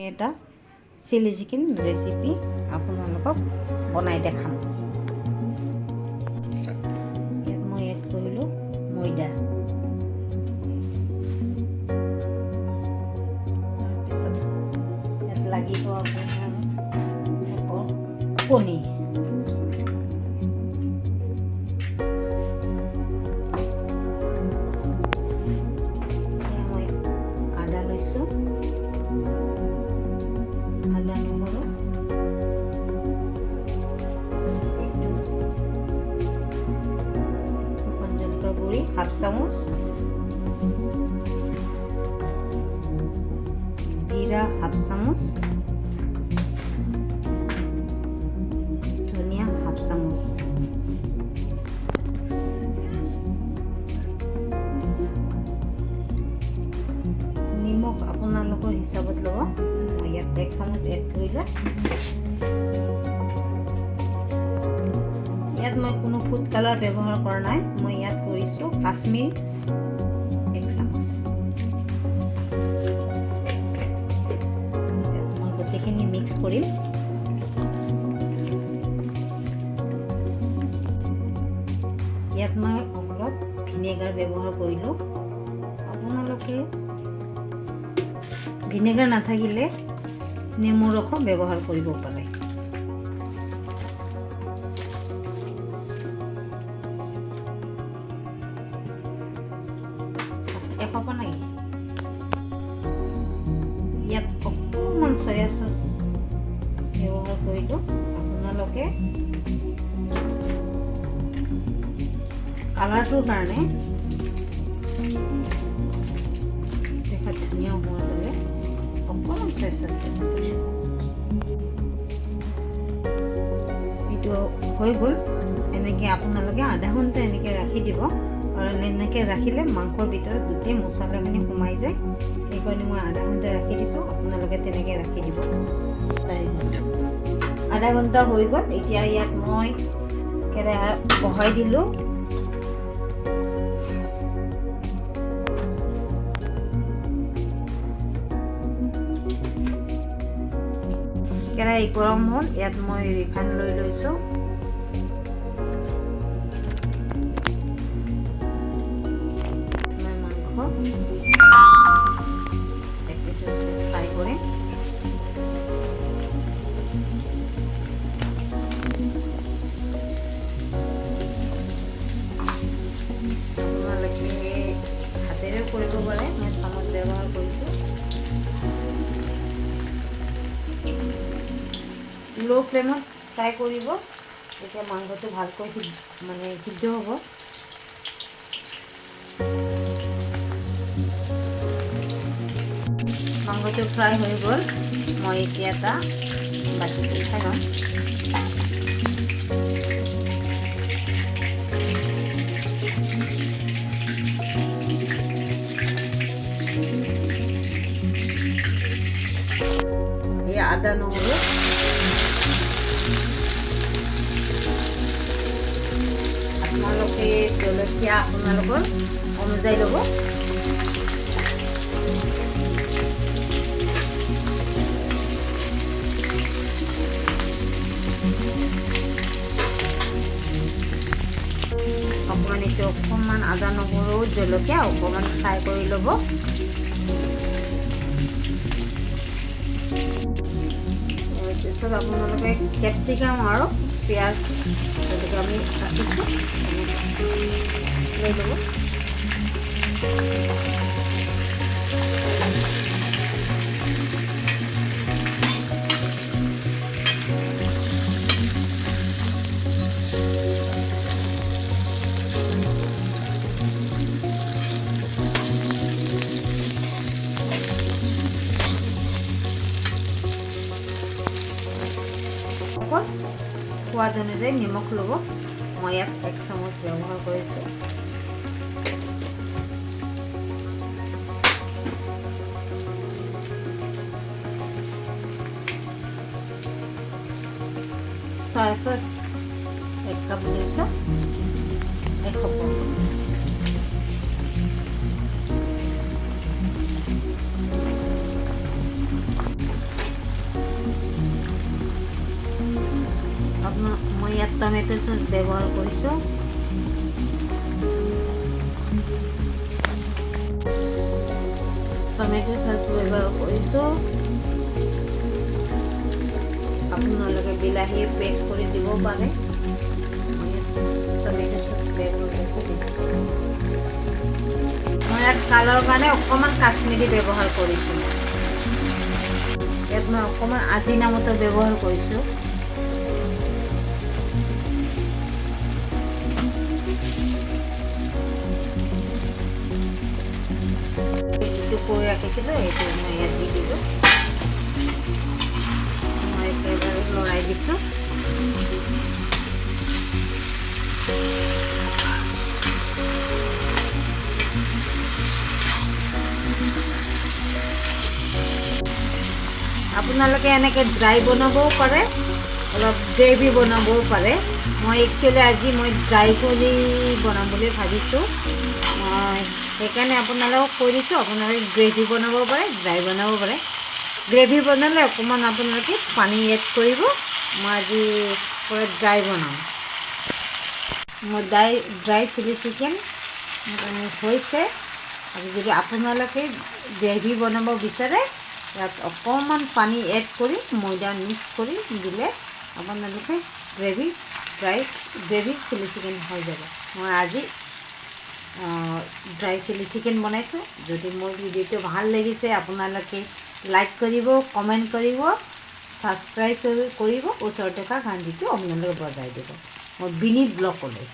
এটা chilli chicken recipe আপোনালোকক বনাই দেখাম। ইয়াত মই এড কৰিলোঁ ময়দা, তাৰপিছত ইয়াত লাগিব আপোনাৰ কণী, আদা লৈছোঁ, আদা নহৰু, শুকান জলকীয়া গুড়ি হাফ চামুচ, জিৰা হাফ চামুচ, ধনিয়া হাফ চামুচ, নিমখ আপোনালোকৰ হিচাপত ল'ব। মই ইয়াত 1 চামুচ এড কৰিলে। ইয়াত মই কোনো ফুড কালাৰ ব্যৱহাৰ কৰা নাই, মই ইয়াত কৰিছোঁ কাশ্মীৰ 1 চামুচ। ইয়াত মই গোটেইখিনি মিক্স কৰিম। ইয়াত মই অলপ ভিনেগাৰ ব্যৱহাৰ কৰিলোঁ। আপোনালোকে ভিনেগাৰ নাথাকিলে নেমু ৰস ব্যৱহাৰ কৰিব পাৰে। এসোপা নাই। ইয়াত অকণমান চয়া চচ ব্যৱহাৰ কৰিলোঁ। আপোনালোকে কালাৰটোৰ কাৰণে দেখাত ধুনীয়া হোৱাৰ বাবে অকণমান চয়া চচ এইটো হৈ গ'ল। এনেকৈ আপোনালোকে আধা ঘণ্টা এনেকৈ ৰাখি দিব, কাৰণ এনেকৈ ৰাখিলে মাংসৰ ভিতৰত গোটেই মছলাখিনি সোমাই যায়। সেইকাৰণে মই আধা ঘণ্টা ৰাখি দিছোঁ, আপোনালোকে তেনেকৈ ৰাখি দিব। আধা ঘণ্টা হৈ গ'ল। এতিয়া ইয়াত মই কেৰাহী বহাই দিলোঁ। কেৰাহী গৰম হ'ল। ইয়াত মই ৰিফাইন লৈ লৈছোঁ। মাংস ফ্ৰাই কৰিম। আপোনালোকে হাতেৰেও কৰিব পাৰে, মই চামুচ ব্যৱহাৰ কৰিছোঁ। ল' ফ্লেমত ফ্ৰাই কৰিব, তেতিয়া মাংসটো ভালকৈ সিদ্ধ হ'ব। মাংসটো ফ্ৰাই হৈ গ'ল। মই এতিয়া এটা বাটিত উঠাই ল'ম। এই আদা নহৰু আপোনালোকে জলকীয়া আপোনালোকৰ অনুযায়ী ল'ব। অকণমান এইটো অকণমান আদা নহৰু জলকীয়া অকণমান ফ্ৰাই কৰি ল'ব। তাৰপিছত আপোনালোকে কেপচিকাম আৰু পিঁয়াজ গতিকে আমি ৰাখিছোঁ লৈ ল'ব। সোৱাদ অনুযায়ী নিমখ ল'ব। মই ইয়াত 1 চামুচ ব্যৱহাৰ কৰিছোঁ। চয়া চচ 1 কাপ লৈছোঁ। এসোপা টমেটো চচ ব্যৱহাৰ কৰিছোঁ। টমেটো চচ ব্যৱহাৰ কৰিছোঁ। আপোনালোকে বিলাহী পেষ্ট কৰি দিব পাৰে। টমেটো চচ ব্যৱহাৰ কৰিছোঁ। মই ইয়াত কালাৰৰ কাৰণে অকণমান কাশ্মীৰী ব্যৱহাৰ কৰিছোঁ। ইয়াত মই অকণমান আজিনামতো ব্যৱহাৰ কৰিছোঁ। যিটো কৰি ৰাখিছিলোঁ এইটো মই ইয়াত দি দিলোঁ। মই একেবাৰে লৰাই দিছোঁ। আপোনালোকে এনেকৈ ড্ৰাই বনাবও পাৰে, অলপ গ্ৰেভি বনাবও পাৰে। মই একচুৱেলি আজি ড্ৰাই কৰি বনাম বুলি ভাবিছোঁ। সেইকাৰণে আপোনালোকক কৈ দিছোঁ, আপোনালোকে গ্ৰেভি বনাব পাৰে, ড্ৰাই বনাব পাৰে। গ্ৰেভি বনালে অকণমান আপোনালোকে পানী এড কৰিব। মই আজি পুৰা ড্ৰাই বনাম। মই ড্ৰাই চিলি চিকেন হৈছে। আৰু যদি আপোনালোকে গ্ৰেভি বনাব বিচাৰে, ইয়াত অকণমান পানী এড কৰি ময়দা মিক্স কৰি দিলে আপোনালোকে গ্ৰেভি চিলি চিকেন হৈ যাব। মই আজি ড্ৰাই চিলি চিকেন বনাইছোঁ। যদি মোৰ ভিডিঅ'টো ভাল লাগিছে আপোনালোকে লাইক কৰিব, কমেণ্ট কৰিব, ছাবস্ক্ৰাইব কৰিব, ওচৰত থকা ঘণ্টিটো আপোনালোকে বজাই দিব। মই বিনি ব্লগলৈ।